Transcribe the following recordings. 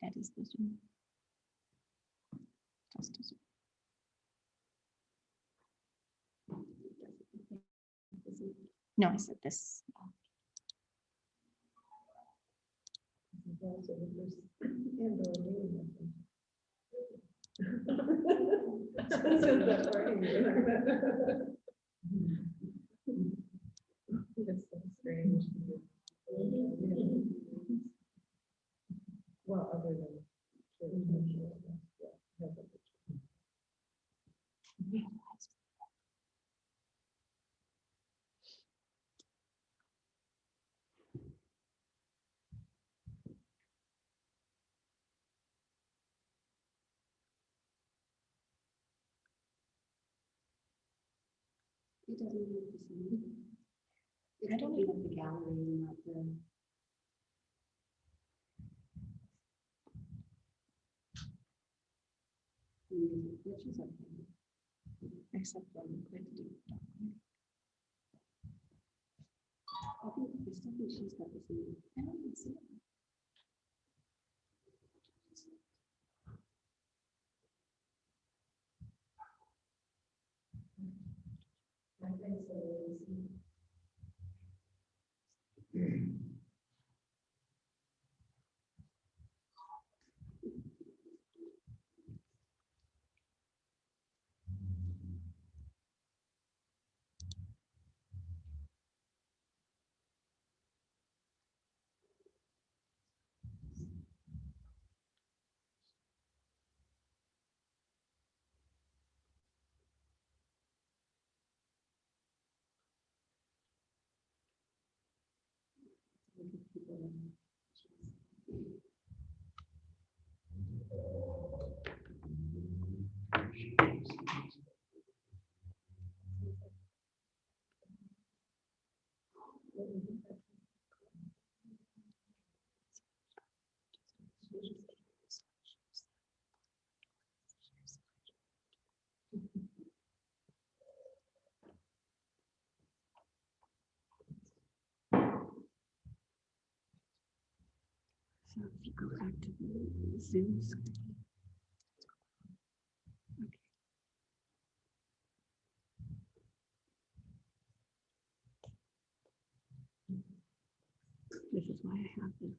That is the Zoom. Just a Zoom. No, I said this. It's so strange. Well, other than It doesn't look the same. I don't even have the gallery, not the. Which is okay. Except for the quantity. I still think she's got the same. I don't even see it. So if you go back to the Zoom screen. Okay. This is why I have this.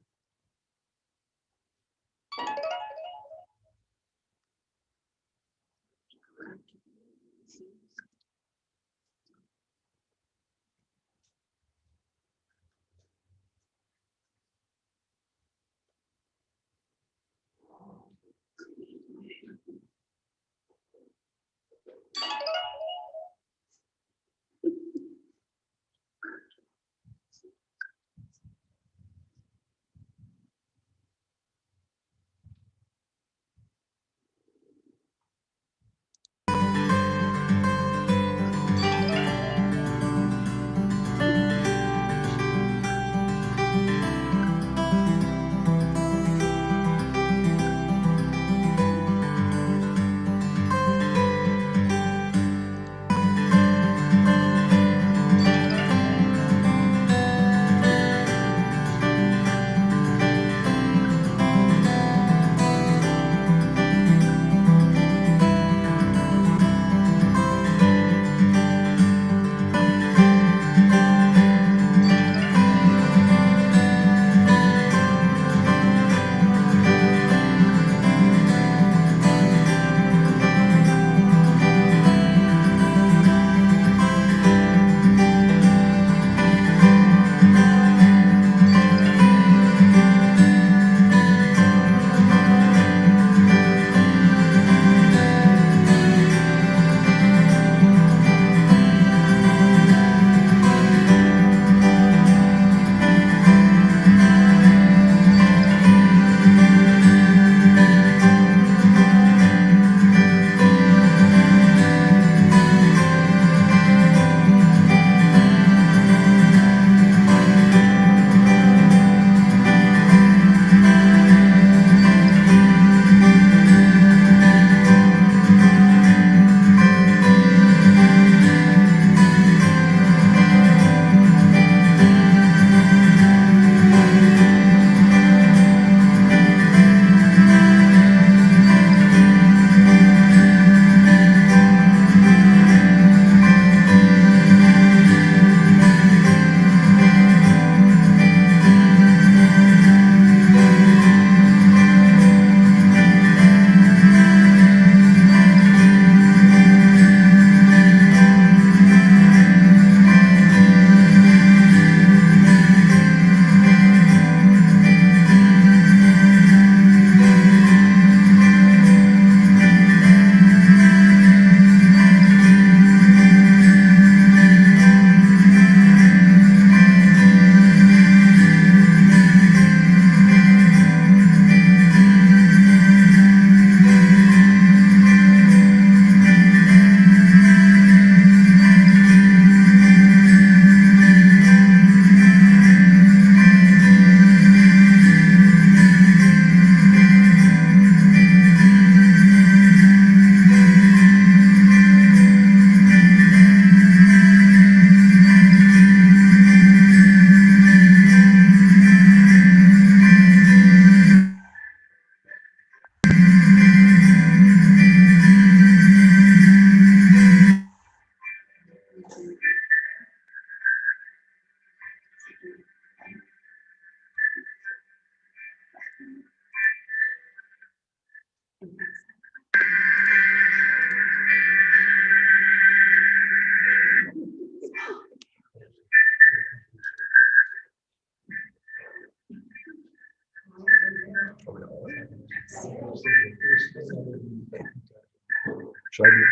Should I do?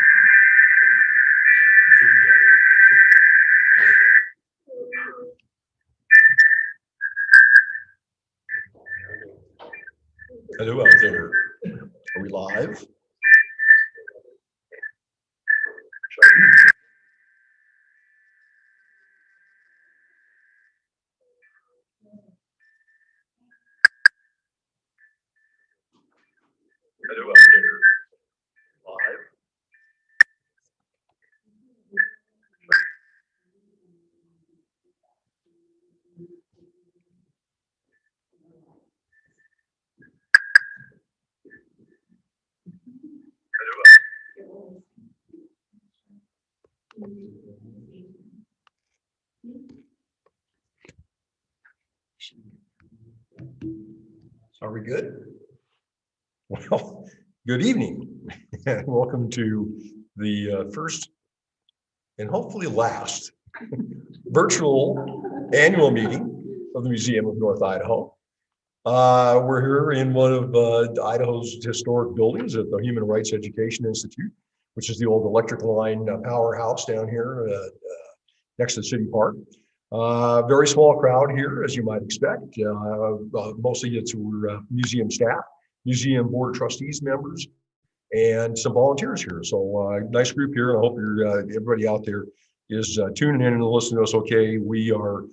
Hello out there. Are we live? Should I- Hello out there. Live. Are we good? Well, good evening and welcome to the first and hopefully last virtual annual meeting of the Museum of North Idaho. We're here in one of Idaho's historic buildings at the Human Rights Education Institute, which is the old electric line powerhouse down here next to the city park. Very small crowd here, as you might expect. Mostly it's museum staff, museum board of trustees members, and some volunteers here. So nice group here. And I hope everybody out there is tuning in and listening to us. Okay, we're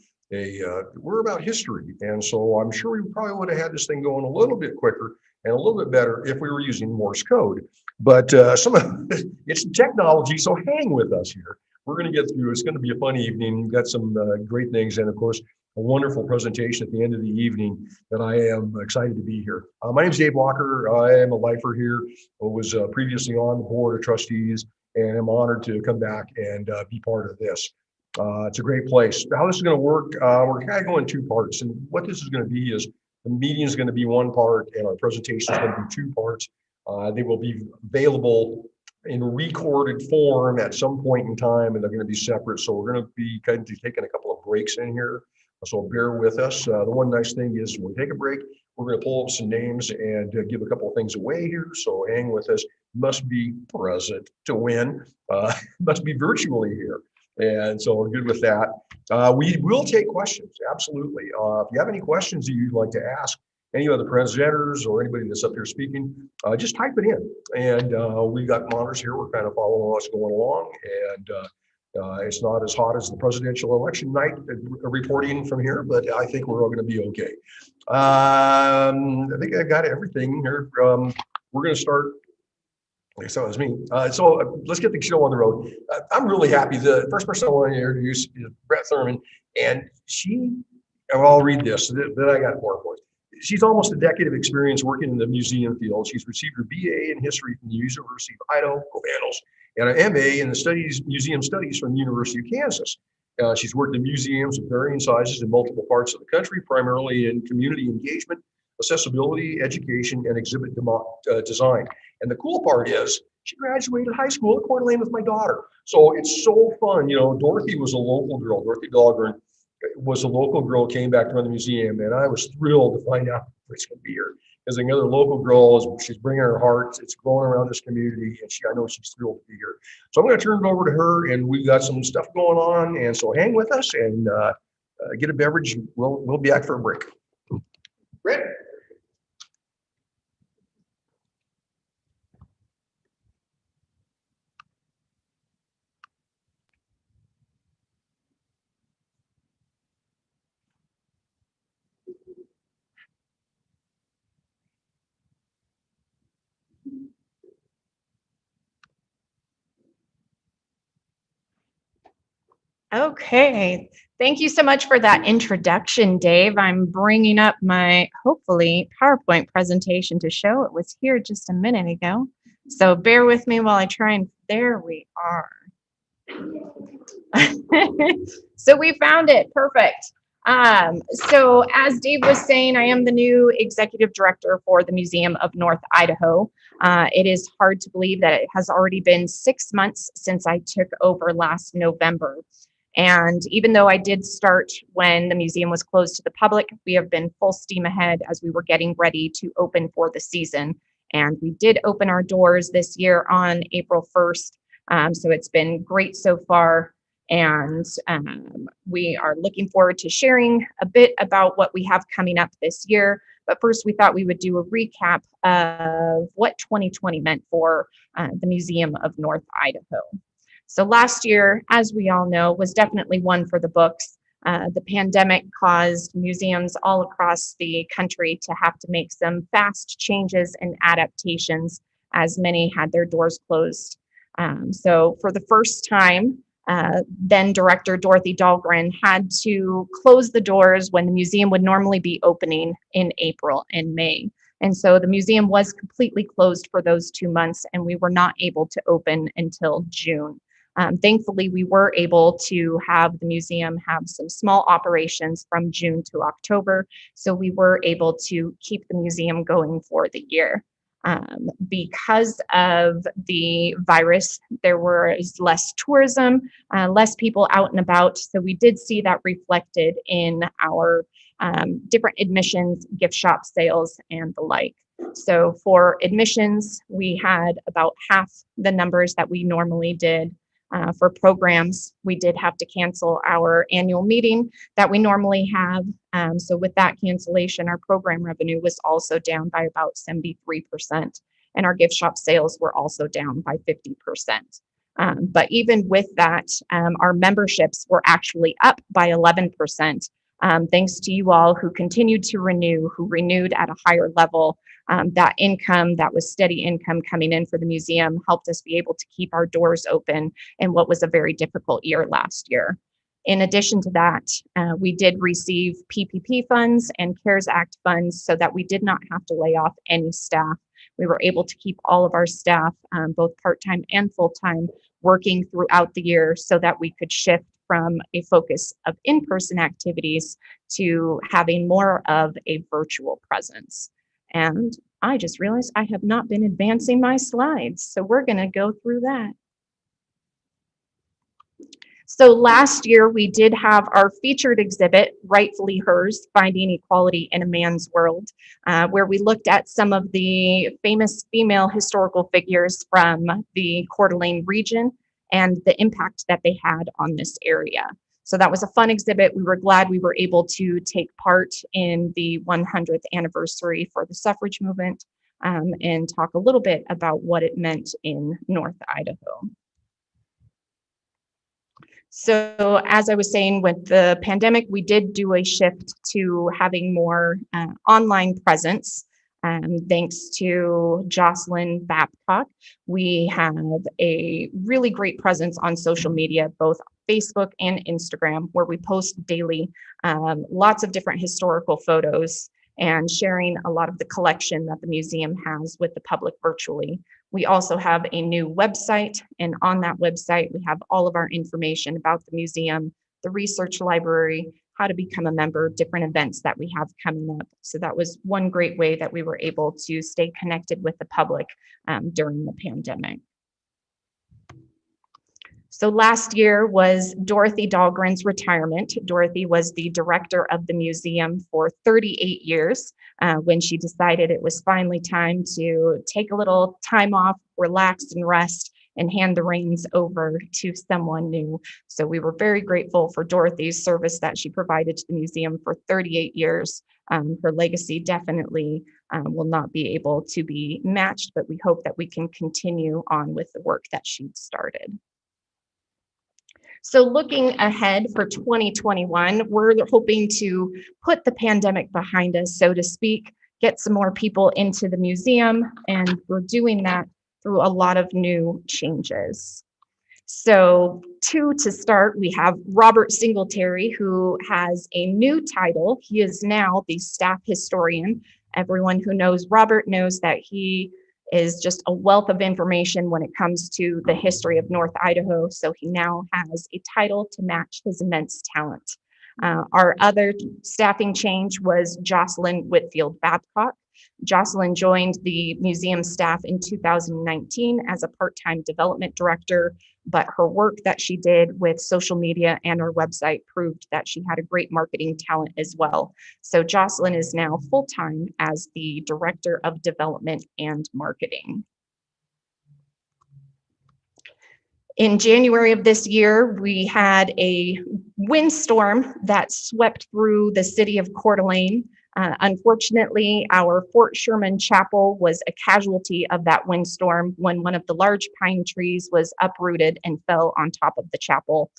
about history, and so I'm sure we probably would have had this thing going a little bit quicker and a little bit better if we were using Morse code. But it's technology, so hang with us here. We're going to get through. It's going to be a fun evening. We've got some great things, and of course, a wonderful presentation at the end of the evening that I am excited to be here. My name is Dave Walker. I am a lifer here. I was previously on the board of trustees, and I'm honored to come back and be part of this. It's a great place. How this is going to work, we're kind of going two parts, and what this is going to be is the meeting is going to be one part, and our presentation is going to be two parts. They will be available in recorded form at some point in time, and they're going to be separate. So we're going to be kind of taking a couple of breaks in here. So bear with us. The one nice thing is when we take a break, we're going to pull up some names and give a couple of things away here. So hang with us. Must be present to win. Must be virtually here. And so we're good with that. We will take questions. Absolutely. If you have any questions that you'd like to ask any of the presenters or anybody that's up here speaking, just type it in. And we got monitors here. We're kind of following what's going along. And it's not as hot as the presidential election night reporting from here, but I think we're all going to be okay. I think I got everything here. We're going to start. So it's me. So let's get the show on the road. I'm really happy. The first person I want to introduce is Brett Thurman, and I'll read this, then I got more for it. She's almost a decade of experience working in the museum field. She's received her BA in history from the University of Idaho, go Vandals, and an MA in the museum studies from the University of Kansas. She's worked in museums of varying sizes in multiple parts of the country, primarily in community engagement, accessibility, education, and exhibit design. And the cool part is she graduated high school at Coeur with my daughter. So it's so fun. You know, Dorothy was a local girl. Dorothy Dahlgren was a local girl, came back to run the museum, and I was thrilled to find out it's going to be here. As another local girl, she's bringing her heart. It's growing around this community, and I know she's thrilled to be here. So I'm going to turn it over to her, and we've got some stuff going on, and so hang with us and get a beverage. We'll be back for a break. Great. Okay, thank you so much for that introduction, Dave. I'm bringing up my, hopefully, PowerPoint presentation to show. It was here just a minute ago. So bear with me while I try and, there we are. So we found it, perfect. So as Dave was saying, I am the new executive director for the Museum of North Idaho. It is hard to believe that it has already been 6 months since I took over last November. And even though I did start when the museum was closed to the public, we have been full steam ahead as we were getting ready to open for the season. And we did open our doors this year on April 1st. So it's been great so far. And we are looking forward to sharing a bit about what we have coming up this year. But first, we thought we would do a recap of what 2020 meant for the Museum of North Idaho. So last year, as we all know, was definitely one for the books. The pandemic caused museums all across the country to have to make some fast changes and adaptations, as many had their doors closed. So for the first time, then Director Dorothy Dahlgren had to close the doors when the museum would normally be opening in April and May. And so the museum was completely closed for those 2 months, and we were not able to open until June. Thankfully, we were able to have the museum have some small operations from June to October, so we were able to keep the museum going for the year. Because of the virus, there was less tourism, less people out and about, so we did see that reflected in our different admissions, gift shop sales, and the like. So for admissions, we had about half the numbers that we normally did. For programs, we did have to cancel our annual meeting that we normally have. So with that cancellation, our program revenue was also down by about 73%. And our gift shop sales were also down by 50%. But even with that, our memberships were actually up by 11%. Thanks to you all who continued to renew, who renewed at a higher level. That income, that was steady income coming in for the museum, helped us be able to keep our doors open in what was a very difficult year last year. In addition to that, we did receive PPP funds and CARES Act funds so that we did not have to lay off any staff. We were able to keep all of our staff, both part-time and full-time, working throughout the year so that we could shift from a focus of in-person activities to having more of a virtual presence. And I just realized I have not been advancing my slides, so we're going to go through that. So last year, we did have our featured exhibit, Rightfully Hers, Finding Equality in a Man's World, where we looked at some of the famous female historical figures from the Coeur d'Alene region and the impact that they had on this area. So that was a fun exhibit. We were glad we were able to take part in the 100th anniversary for the suffrage movement and talk a little bit about what it meant in North Idaho. So as I was saying, with the pandemic, we did do a shift to having more online presence. Thanks to Jocelyn Babcock, we have a really great presence on social media, both Facebook and Instagram, where we post daily lots of different historical photos and sharing a lot of the collection that the museum has with the public virtually. We also have a new website, and on that website, we have all of our information about the museum, the research library, how to become a member, different events that we have coming up. So that was one great way that we were able to stay connected with the public during the pandemic. So last year was Dorothy Dahlgren's retirement. Dorothy was the director of the museum for 38 years when she decided it was finally time to take a little time off, relax and rest, and hand the reins over to someone new. So we were very grateful for Dorothy's service that she provided to the museum for 38 years. Her legacy definitely will not be able to be matched, but we hope that we can continue on with the work that she started. So looking ahead for 2021, we're hoping to put the pandemic behind us, so to speak, get some more people into the museum, and we're doing that through a lot of new changes. So to start, we have Robert Singletary, who has a new title. He is now the staff historian. Everyone who knows Robert knows that he is just a wealth of information when it comes to the history of North Idaho. So he now has a title to match his immense talent. Our other staffing change was Jocelyn Whitfield Babcock. Jocelyn joined the museum staff in 2019 as a part-time development director. but her work that she did with social media and her website proved that she had a great marketing talent as well. So Jocelyn is now full-time as the Director of Development and Marketing. In January of this year, we had a windstorm that swept through the city of Coeur d'Alene. Unfortunately, our Fort Sherman Chapel was a casualty of that windstorm when one of the large pine trees was uprooted and fell on top of the chapel,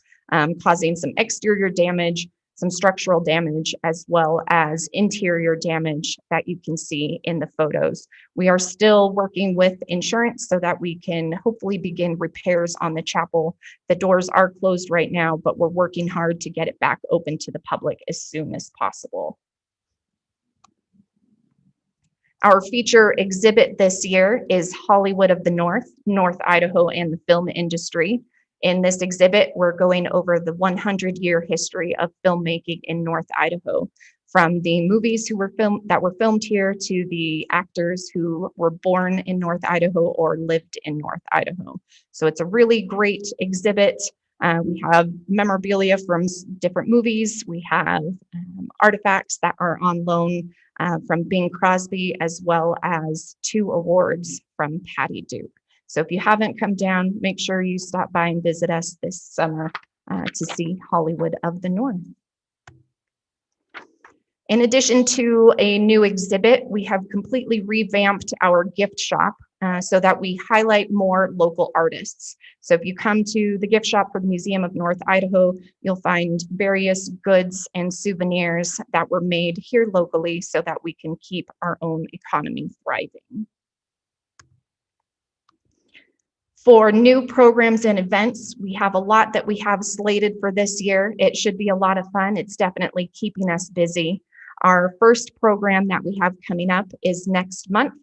causing some exterior damage, some structural damage, as well as interior damage that you can see in the photos. We are still working with insurance so that we can hopefully begin repairs on the chapel. The doors are closed right now, but we're working hard to get it back open to the public as soon as possible. Our feature exhibit this year is Hollywood of the North, North Idaho and the film industry. In this exhibit, we're going over the 100-year history of filmmaking in North Idaho, from the movies that were filmed here to the actors who were born in North Idaho or lived in North Idaho. So it's a really great exhibit. We have memorabilia from different movies. We have artifacts that are on loan from Bing Crosby, as well as 2 awards from Patty Duke. So if you haven't come down, make sure you stop by and visit us this summer to see Hollywood of the North. In addition to a new exhibit, we have completely revamped our gift shop so that we highlight more local artists. So if you come to the gift shop for the Museum of North Idaho, you'll find various goods and souvenirs that were made here locally so that we can keep our own economy thriving. For new programs and events, we have a lot that we have slated for this year. It should be a lot of fun. It's definitely keeping us busy. Our first program that we have coming up is next month.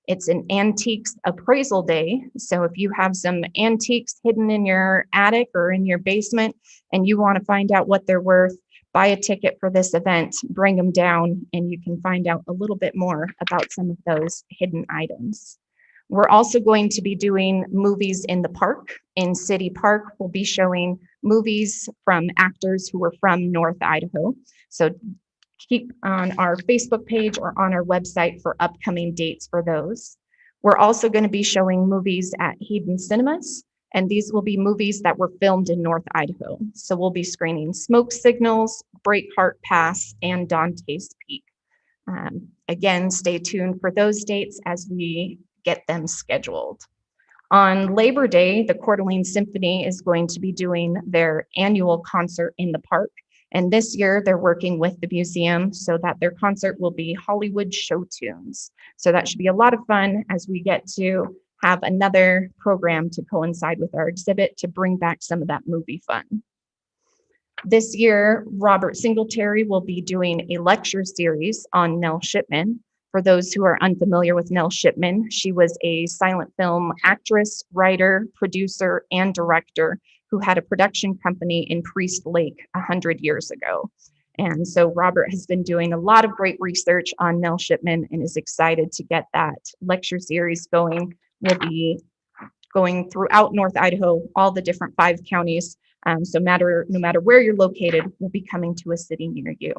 It's an Antiques Appraisal Day. So if you have some antiques hidden in your attic or in your basement and you want to find out what they're worth, buy a ticket for this event, bring them down, and you can find out a little bit more about some of those hidden items. We're also going to be doing movies in the park. In City Park, we'll be showing movies from actors who are from North Idaho. So keep on our Facebook page or on our website for upcoming dates for those. We're also going to be showing movies at Hedon Cinemas, and these will be movies that were filmed in North Idaho. So we'll be screening Smoke Signals, Breakheart Pass, and Dante's Peak. Again, stay tuned for those dates as we get them scheduled. On Labor Day, the Coeur d'Alene Symphony is going to be doing their annual concert in the park. And this year they're working with the museum so that their concert will be Hollywood show tunes. So that should be a lot of fun as we get to have another program to coincide with our exhibit to bring back some of that movie fun. This year, Robert Singletary will be doing a lecture series on Nell Shipman. For those who are unfamiliar with Nell Shipman, she was a silent film actress, writer, producer, and director who had a production company in Priest Lake 100 years ago. And so Robert has been doing a lot of great research on Nell Shipman and is excited to get that lecture series going. We'll be going throughout North Idaho, all the different 5 counties. So no matter where you're located, we'll be coming to a city near you.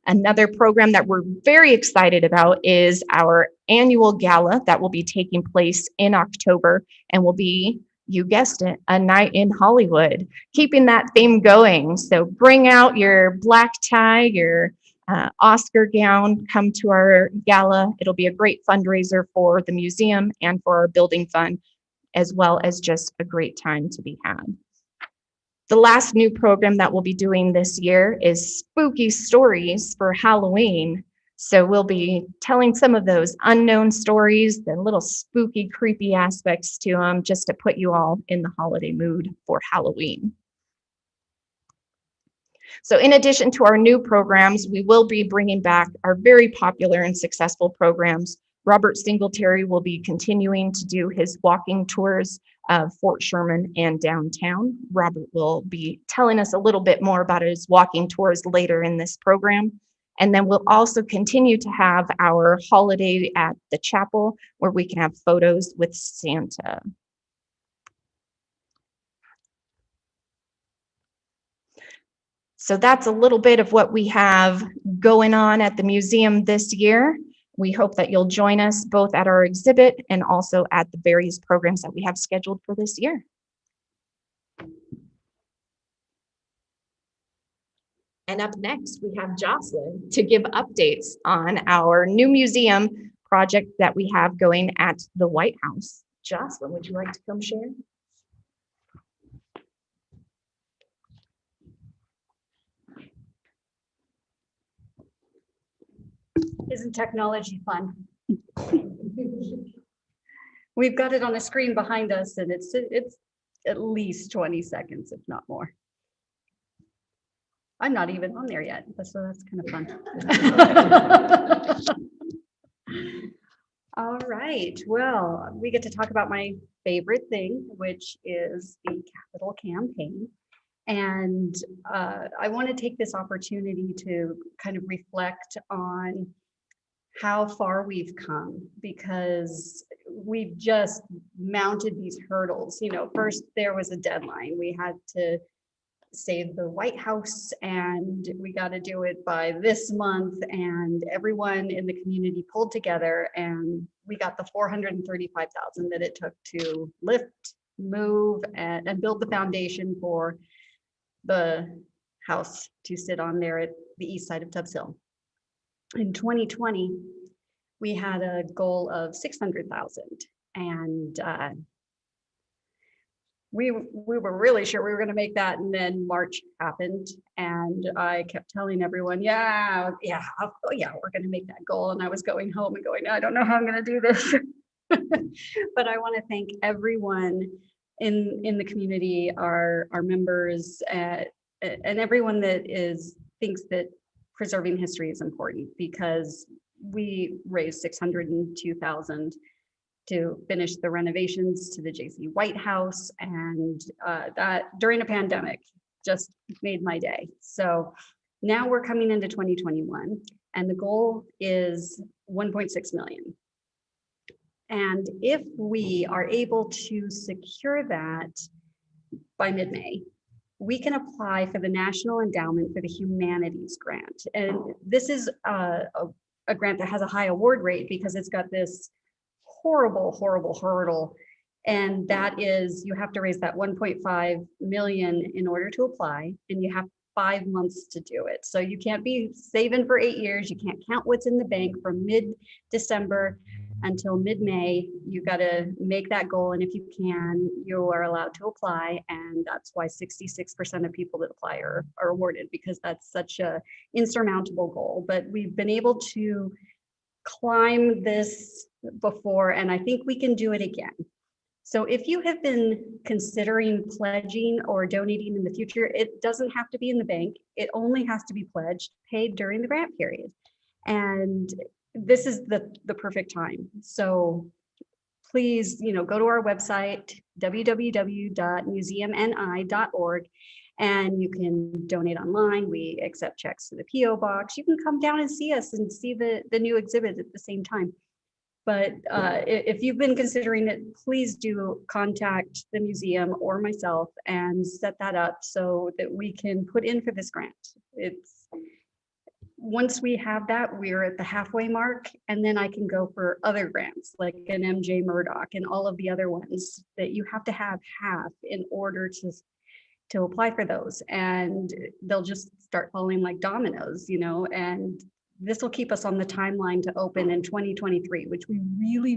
Another program that we're very excited about is our annual gala that will be taking place in October and will be, you guessed it, a night in Hollywood, keeping that theme going. So bring out your black tie, your Oscar gown, come to our gala. It'll be a great fundraiser for the museum and for our building fund, as well as just a great time to be had. The last new program that we'll be doing this year is Spooky Stories for Halloween. So we'll be telling some of those unknown stories, the little spooky, creepy aspects to them, just to put you all in the holiday mood for Halloween. So in addition to our new programs, we will be bringing back our very popular and successful programs. Robert Singletary will be continuing to do his walking tours of Fort Sherman and downtown. Robert will be telling us a little bit more about his walking tours later in this program. And then we'll also continue to have our holiday at the chapel where we can have photos with Santa. So that's a little bit of what we have going on at the museum this year. We hope that you'll join us both at our exhibit and also at the various programs that we have scheduled for this year. And up next, we have Jocelyn to give updates on our new museum project that we have going at the White House. Jocelyn, would you like to come share? Isn't technology fun? We've got it on a screen behind us and it's at least 20 seconds, if not more. I'm not even on there yet, so that's kind of fun. All right, well, we get to talk about my favorite thing, which is the Capitol campaign. And I want to take this opportunity to kind of reflect on how far we've come, because we've just mounted these hurdles. You know, first there was a deadline. We had to save the White House and we got to do it by this month, and everyone in the community pulled together and we got the $435,000 that it took to lift, move, and build the foundation for the house to sit on there at the east side of Tubbs Hill. In 2020, we had a goal of 600,000, and we were really sure we were going to make that, and then March happened, and I kept telling everyone, yeah, we're going to make that goal. And I was going home and going, I don't know how I'm going to do this. But I want to thank everyone in the community, our members, and everyone that thinks that preserving history is important, because we raised $602,000 to finish the renovations to the JC White House, and that during a pandemic just made my day. So now we're coming into 2021, and the goal is 1.6 million. And if we are able to secure that by mid-May, we can apply for the National Endowment for the Humanities grant. And this is a grant that has a high award rate because it's got this horrible hurdle. And that is, you have to raise that 1.5 million in order to apply, and you have 5 months to do it. So you can't be saving for 8 years. You can't count what's in the bank from mid-December until mid-May. You got to make that goal, and if you can, you are allowed to apply. And that's why 66% of people that apply are awarded, because that's such a insurmountable goal. But we've been able to climb this before, and I think we can do it again. So if you have been considering pledging or donating in the future, it doesn't have to be in the bank. It only has to be pledged, paid during the grant period. And this is the perfect time. So please, go to our website, www.museumni.org, and you can donate online. We accept checks to the PO box. You can come down and see us and see the new exhibit at the same time. But if you've been considering it, please do contact the museum or myself and set that up so that we can put in for this grant. Once we have that, we're at the halfway mark, and then I can go for other grants like an MJ Murdoch and all of the other ones that you have to have half in order to apply for those. And they'll just start falling like dominoes, and this will keep us on the timeline to open in 2023, which we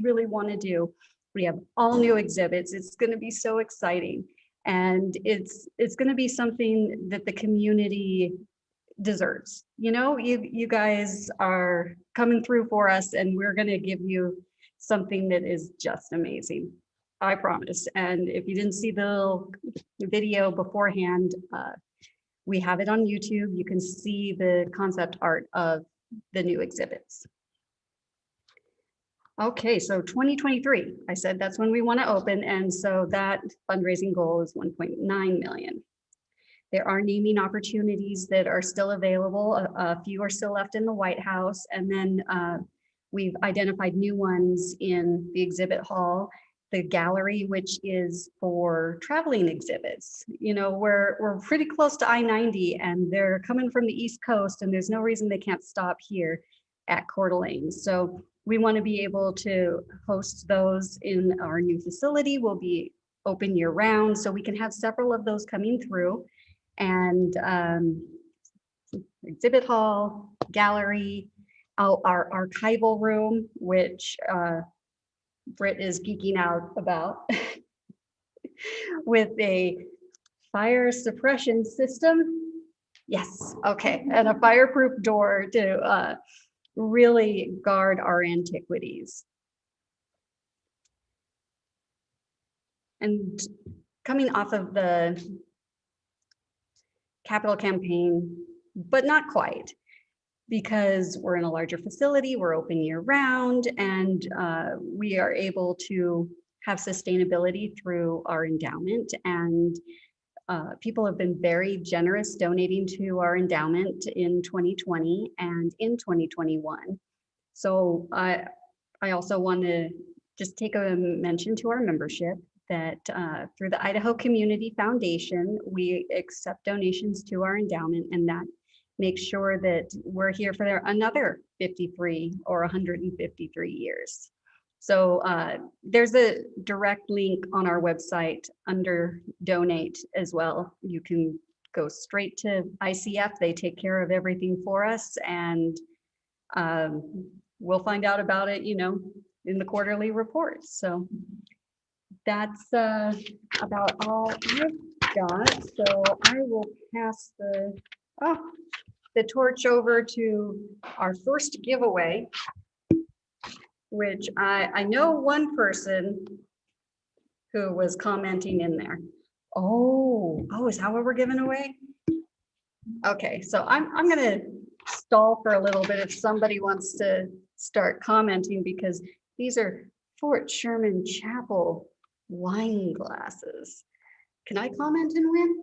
really want to do. We have all new exhibits. It's going to be so exciting. And it's going to be something that the community deserves. You guys are coming through for us, and we're going to give you something that is just amazing. I promise. And if you didn't see the video beforehand, we have it on YouTube. You can see the concept art of the new exhibits. Okay, so 2023, I said that's when we want to open, and so that fundraising goal is 1.9 million. There are naming opportunities that are still available. A few are still left in the White House, and then we've identified new ones in the exhibit hall the gallery, which is for traveling exhibits. You know, we're pretty close to I-90 and they're coming from the East Coast and there's no reason they can't stop here at Coeur d'Alene. So we want to be able to host those in our new facility. We'll be open year round, so we can have several of those coming through. And exhibit hall, gallery, our archival room, which Britt is geeking out about, with a fire suppression system. Yes, okay, and a fireproof door to really guard our antiquities. And coming off of the capital campaign, but not quite, because we're in a larger facility, we're open year round, and we are able to have sustainability through our endowment. And people have been very generous donating to our endowment in 2020 and in 2021. So I also want to just take a mention to our membership that through the Idaho Community Foundation, we accept donations to our endowment, and that makes sure that we're here for another 53 or 153 years. So there's a direct link on our website under donate as well. You can go straight to ICF. They take care of everything for us, and we'll find out about it, you know, in the quarterly reports. So that's about all I've got. So I will pass the torch over to our first giveaway, which I know one person who was commenting in there. Oh, is that what we're giving away? Okay, so I'm gonna stall for a little bit if somebody wants to start commenting, because these are Fort Sherman Chapel wine glasses. Can I comment and win?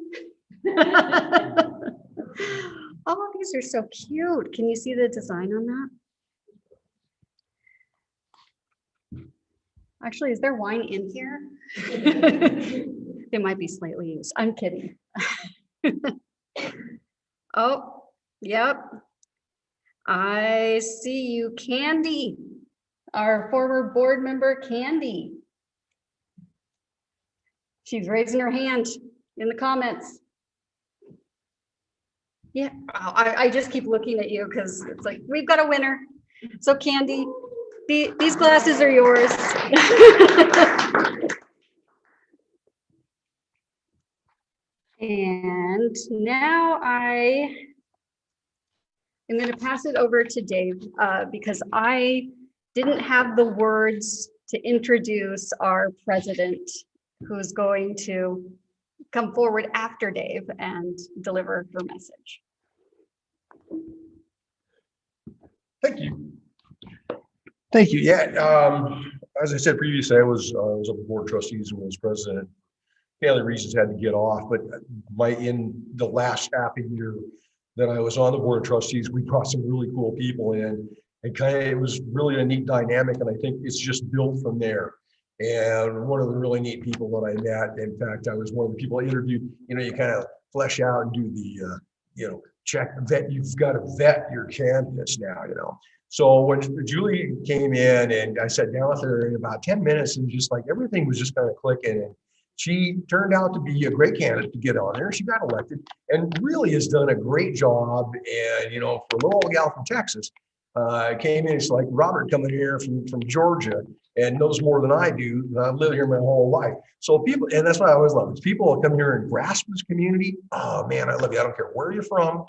Oh, these are so cute. Can you see the design on that? Actually, is there wine in here? It might be slightly used. I'm kidding. Oh, yep. I see you, Candy, our former board member, Candy. She's raising her hand in the comments. Yeah, I just keep looking at you because it's like, we've got a winner. So Candy, these glasses are yours. And now I am going to pass it over to Dave because I didn't have the words to introduce our president, who's going to come forward after Dave and deliver her message. Thank you. Thank you. Yeah, as I said previously, I was on the board of trustees and was president. Family reasons had to get off, but in the last half a year that I was on the board of trustees, we brought some really cool people in, and it was really a neat dynamic, and I think it's just built from there. And one of the really neat people that I met, in fact, I was one of the people I interviewed. You know, you kind of flesh out and do the, vet. You've got to vet your candidates now, you know. So when Julie came in and I sat down with her in about 10 minutes, and just like everything was just kind of clicking, and she turned out to be a great candidate to get on there. She got elected and really has done a great job. And, you know, for a little old gal from Texas, came in, it's like Robert coming here from Georgia and knows more than I do. I've lived here my whole life. So people, and that's what I always love, is people will come here and grasp this community. Oh man, I love you. I don't care where you're from.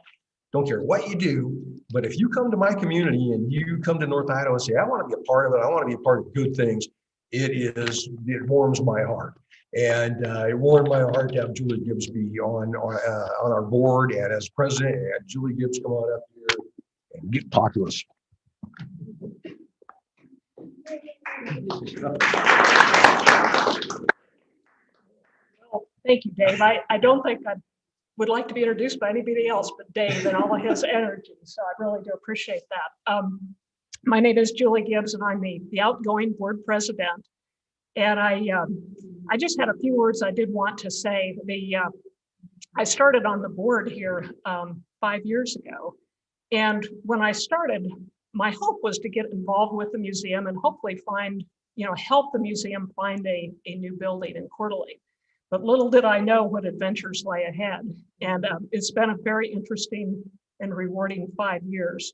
Don't care what you do. But if you come to my community and you come to North Idaho and say, I want to be a part of it, I want to be a part of good things, it warms my heart. And it warmed my heart to have Julie Gibbs be on our board and as president. And Julie Gibbs, come on up here and talk to us. Well, thank you, Dave. I don't think I would like to be introduced by anybody else but Dave and all of his energy. So I really do appreciate that. My name is Julie Gibbs, and I'm the outgoing board president. And I just had a few words I did want to say. I started on the board here 5 years ago. And when I started, my hope was to get involved with the museum and hopefully help the museum find a new building in Coeur d'Alene. But little did I know what adventures lay ahead. And it's been a very interesting and rewarding 5 years.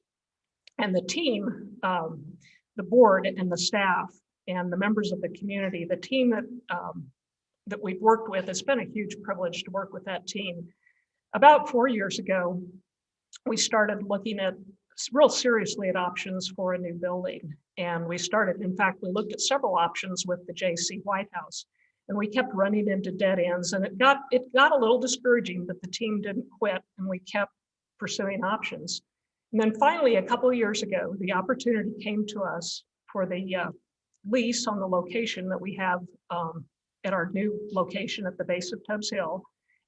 And the team, the board and the staff and the members of the community, the team that we've worked with, it's been a huge privilege to work with that team. About 4 years ago, we started looking at real seriously at options for a new building. And we looked at several options with the JC White House, and we kept running into dead ends, and it got a little discouraging, but the team didn't quit and we kept pursuing options. And then finally, a couple of years ago, the opportunity came to us for the lease on the location that we have at our new location at the base of Tubbs Hill,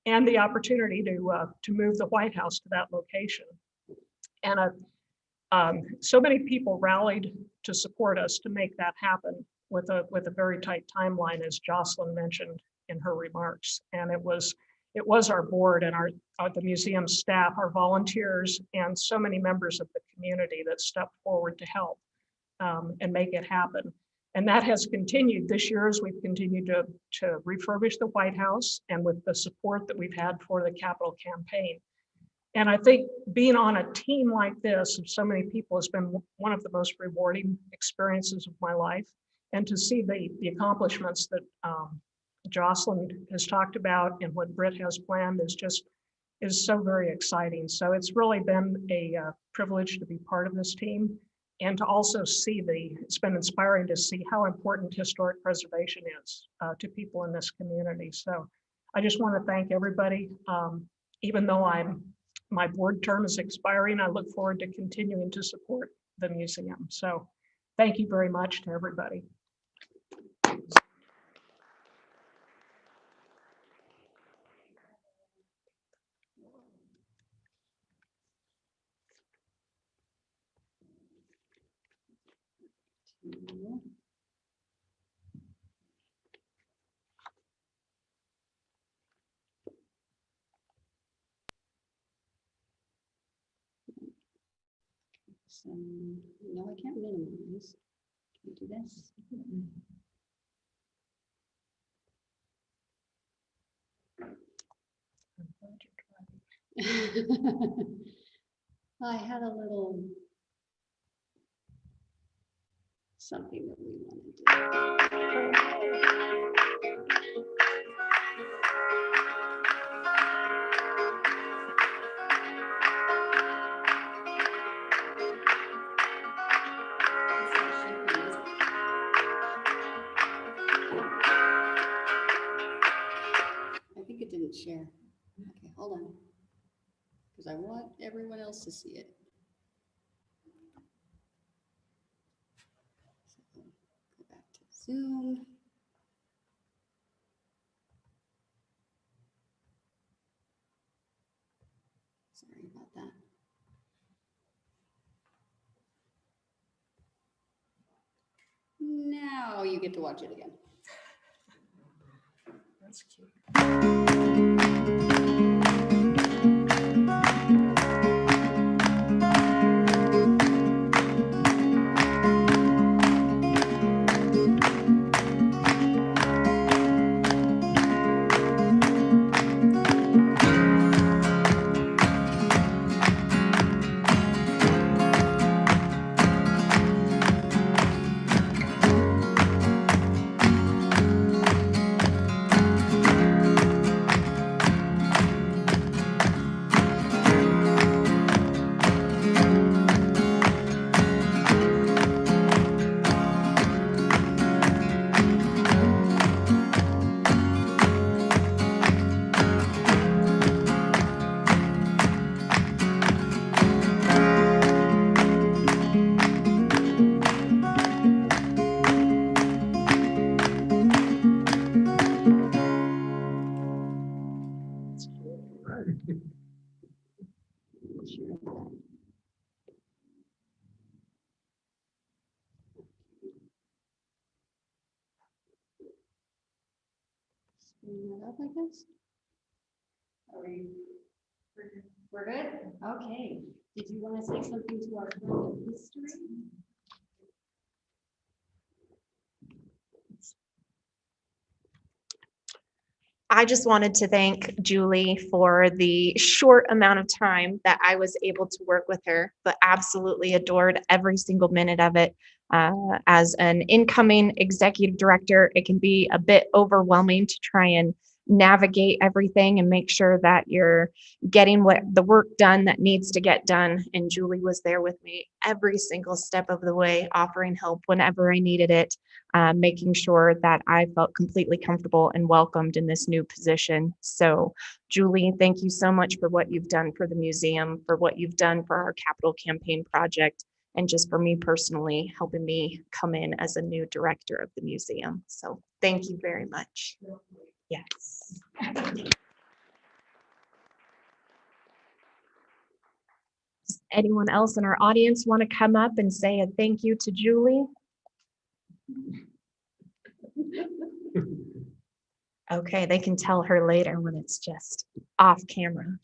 and the opportunity to move the White House to that location. And so many people rallied to support us to make that happen with a very tight timeline, as Jocelyn mentioned in her remarks. And it was our board and the museum staff, our volunteers, and so many members of the community that stepped forward to help and make it happen. And that has continued this year as we've continued to refurbish the White House, and with the support that we've had for the capital campaign. And I think being on a team like this of so many people has been one of the most rewarding experiences of my life. And to see the accomplishments that Jocelyn has talked about and what Britt has planned is so very exciting. So it's really been a privilege to be part of this team, and to also see it's been inspiring to see how important historic preservation is to people in this community. So I just want to thank everybody. Even though my board term is expiring, I look forward to continuing to support the museum. So thank you very much to everybody. So, no, I can't minimize. Can I do this? I had a little something that we wanted to do. I think it didn't share. Okay, hold on. Because I want everyone else to see it. So, go back to Zoom. Sorry about that. Now you get to watch it again. That's cute. I guess? Are we, we're good? Okay. Did you want to say something to our friend of history? I just wanted to thank Julie for the short amount of time that I was able to work with her, but absolutely adored every single minute of it. As an incoming executive director, it can be a bit overwhelming to try and navigate everything and make sure that you're getting what the work done that needs to get done. And Julie was there with me every single step of the way, offering help whenever I needed it, making sure that I felt completely comfortable and welcomed in this new position. So Julie, thank you so much for what you've done for the museum, for what you've done for our capital campaign project, and just for me personally, helping me come in as a new director of the museum. So thank you very much. Yes. Does anyone else in our audience want to come up and say a thank you to Julie? Okay, they can tell her later when it's just off camera.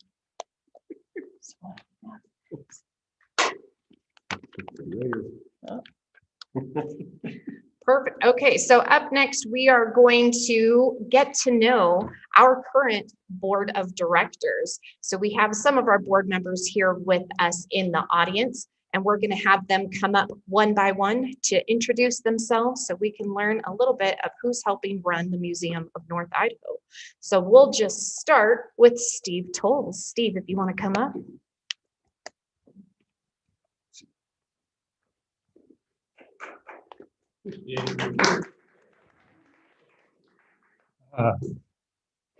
Perfect. Okay, so up next, we are going to get to know our current board of directors. So we have some of our board members here with us in the audience, and we're going to have them come up one by one to introduce themselves so we can learn a little bit of who's helping run the Museum of North Idaho. So we'll just start with Steve Tolles. Steve, if you want to come up.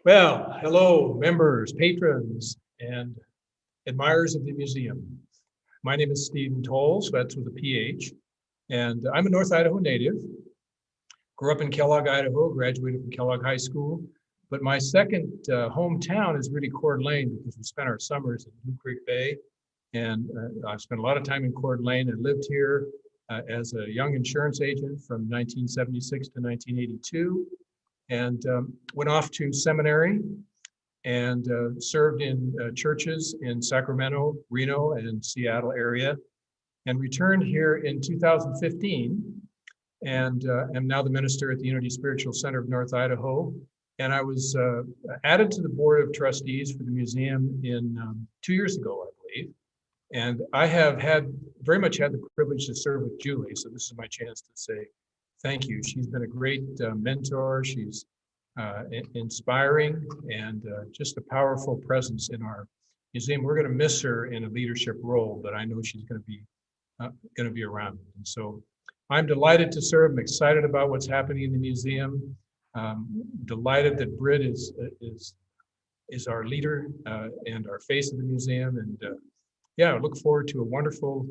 Well, hello, members, patrons, and admirers of the museum. My name is Stephen Tolles, that's with a PH, and I'm a North Idaho native. Grew up in Kellogg, Idaho, graduated from Kellogg High School, but my second hometown is really Coeur d'Alene because we spent our summers in Blue Creek Bay, and I've spent a lot of time in Coeur d'Alene and lived here as a young insurance agent from 1976 to 1982, and went off to seminary and served in churches in Sacramento, Reno, and Seattle area, and returned here in 2015, and am now the minister at the Unity Spiritual Center of North Idaho. And I was added to the board of trustees for the museum in 2 years ago, I believe. And I have very much had the privilege to serve with Julie, so this is my chance to say thank you. She's been a great mentor. She's inspiring and just a powerful presence in our museum. We're going to miss her in a leadership role, but I know she's going to be around. And so I'm delighted to serve. I'm excited about what's happening in the museum. Delighted that Britt is our leader and our face of the museum. And yeah, I look forward to a wonderful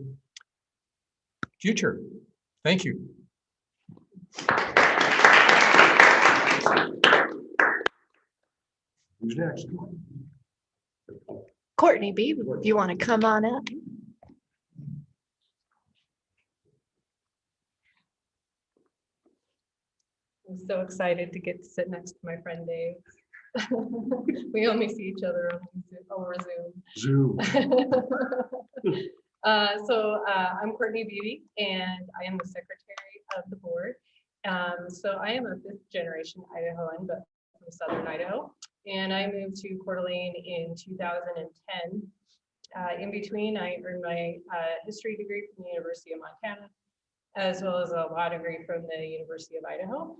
future. Thank you. Who's next? Courtney B, if you want to come on up. I'm so excited to get to sit next to my friend Dave. We only see each other over Zoom. I'm Courtney Beebe, and I am the secretary of the board. So I am a fifth generation Idahoan, but from Southern Idaho. And I moved to Coeur d'Alene in 2010. In between, I earned my history degree from the University of Montana, as well as a law degree from the University of Idaho.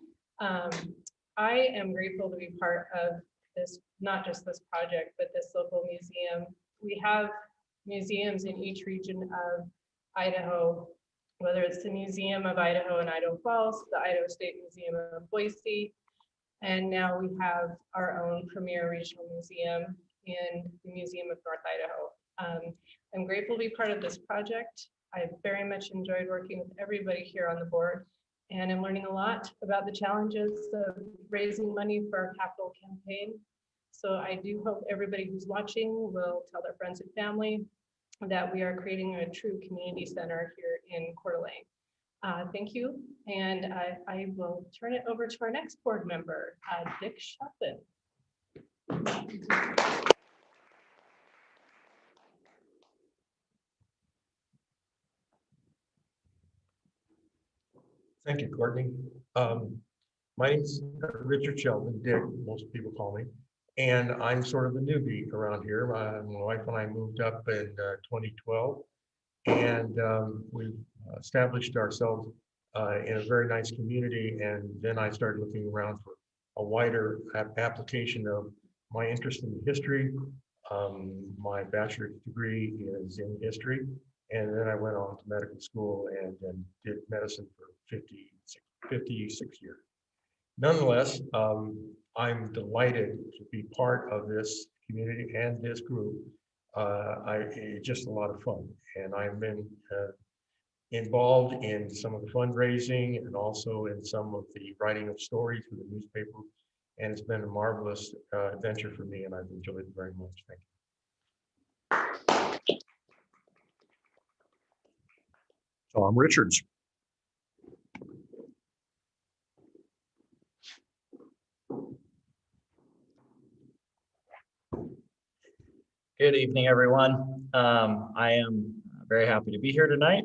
I am grateful to be part of this, not just this project, but this local museum. We have museums in each region of Idaho, whether it's the Museum of Idaho in Idaho Falls, the Idaho State Museum of Boise, and now we have our own premier regional museum in the Museum of North Idaho. I'm grateful to be part of this project. I very much enjoyed working with everybody here on the board, and I'm learning a lot about the challenges of raising money for our capital campaign. So I do hope everybody who's watching will tell their friends and family that we are creating a true community center here in Coeur d'Alene. Thank you, and I will turn it over to our next board member, Dick Shelton. Thank you, Courtney. My name's Richard Shelton, Dick, most people call me, and I'm sort of a newbie around here. My wife and I moved up in 2012, and we established ourselves in a very nice community, and then I started looking around for a wider application of my interest in history. My bachelor's degree is in history, and then I went on to medical school and then did medicine for 56 years. Nonetheless, I'm delighted to be part of this community and this group. It's just a lot of fun, and I've been involved in some of the fundraising and also in some of the writing of stories for the newspaper, and it's been a marvelous adventure for me, and I've enjoyed it very much. Thank you. Tom Richards. Good evening, everyone. I am very happy to be here tonight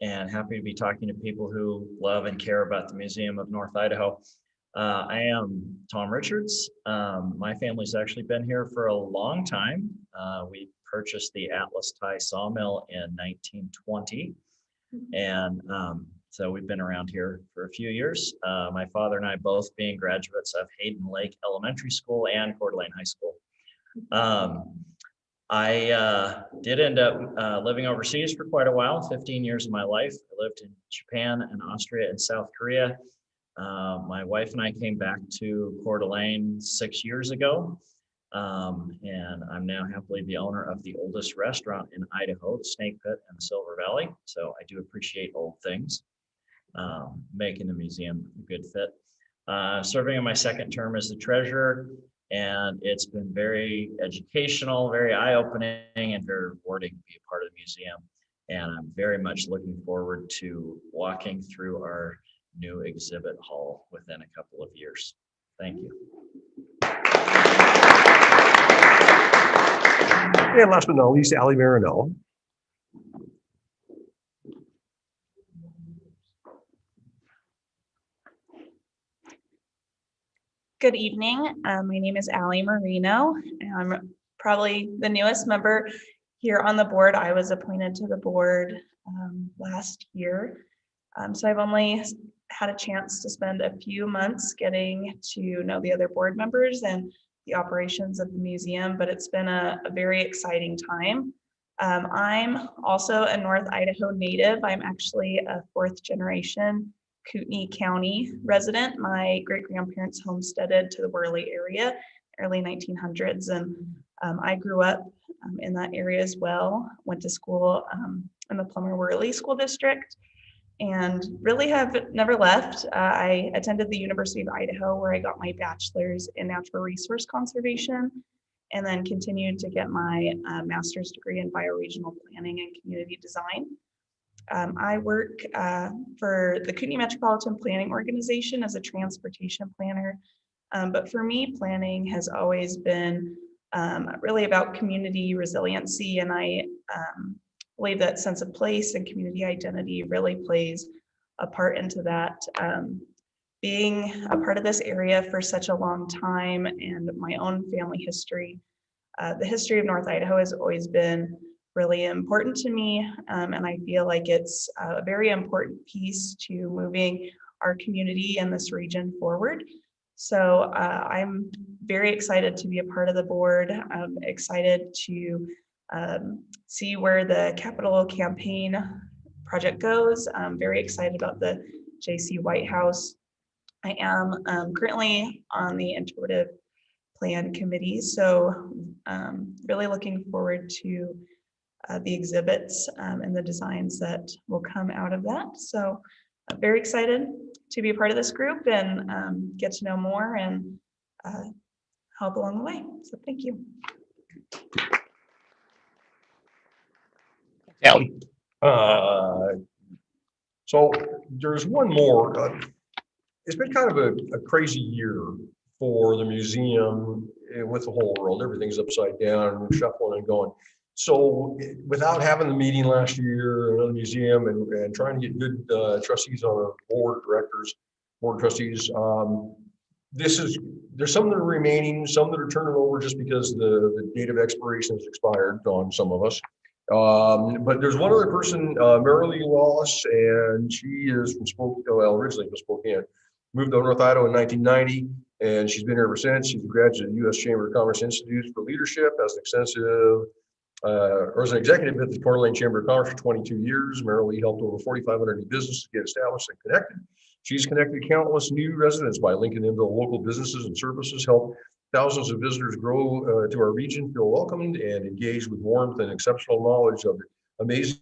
and happy to be talking to people who love and care about the Museum of North Idaho. I am Tom Richards. My family's actually been here for a long time. We purchased the Atlas Tie Sawmill in 1920. And so we've been around here for a few years. My father and I both being graduates of Hayden Lake Elementary School and Coeur d'Alene High School. I did end up living overseas for quite a while, 15 years of my life. I lived in Japan and Austria and South Korea. My wife and I came back to Coeur d'Alene 6 years ago. And I'm now happily the owner of the oldest restaurant in Idaho, the Snake Pit in the Silver Valley. So I do appreciate old things, making the museum a good fit. Serving in my second term as the treasurer, and it's been very educational, very eye-opening, and very rewarding to be a part of the museum. And I'm very much looking forward to walking through our new exhibit hall within a couple of years. Thank you. And last but not least, Allie Marino. Good evening. My name is Allie Marino, and I'm probably the newest member here on the board. I was appointed to the board last year. So I've only had a chance to spend a few months getting to know the other board members and the operations of the museum, but it's been a very exciting time. I'm also a North Idaho native. I'm actually a fourth generation Kootenai County resident. My great-grandparents homesteaded to the Worley area, early 1900s, and I grew up in that area as well. Went to school in the Plummer-Worley School District and really have never left. I attended the University of Idaho where I got my bachelor's in natural resource conservation and then continued to get my master's degree in bioregional planning and community design. I work for the Kootenai Metropolitan Planning Organization as a transportation planner. But for me, planning has always been really about community resiliency. And I believe that sense of place and community identity really plays a part into that. Being a part of this area for such a long time and my own family history, the history of North Idaho has always been really important to me, and I feel like it's a very important piece to moving our community in this region forward. So I'm very excited to be a part of the board. I'm excited to see where the capital campaign project goes. I'm very excited about the JC White House. I am currently on the Intuitive Plan Committee, so really looking forward to the exhibits and the designs that will come out of that. So I'm very excited to be a part of this group and get to know more and help along the way. So thank you. Allie. So there's one more. It's been kind of a crazy year for the museum with the whole world. Everything's upside down, shuffling and going. So without having the meeting last year in the museum and trying to get good trustees on a board of directors, board of trustees, there's some that are remaining, some that are turning over just because the date of expiration has expired on some of us. But there's one other person, Marilyn Wallace, and she is from Spokane, well, originally from Spokane, moved to North Idaho in 1990, and she's been here ever since. She's a graduate of the U.S. Chamber of Commerce Institute for Leadership, has an extensive, or as an executive at the Coeur d'Alene Chamber of Commerce for 22 years. Marilyn helped over 4,500 new businesses get established and connected. She's connected countless new residents by linking them to local businesses and services, helped thousands of visitors grow to our region, feel welcomed, and engaged with warmth and exceptional knowledge of amazing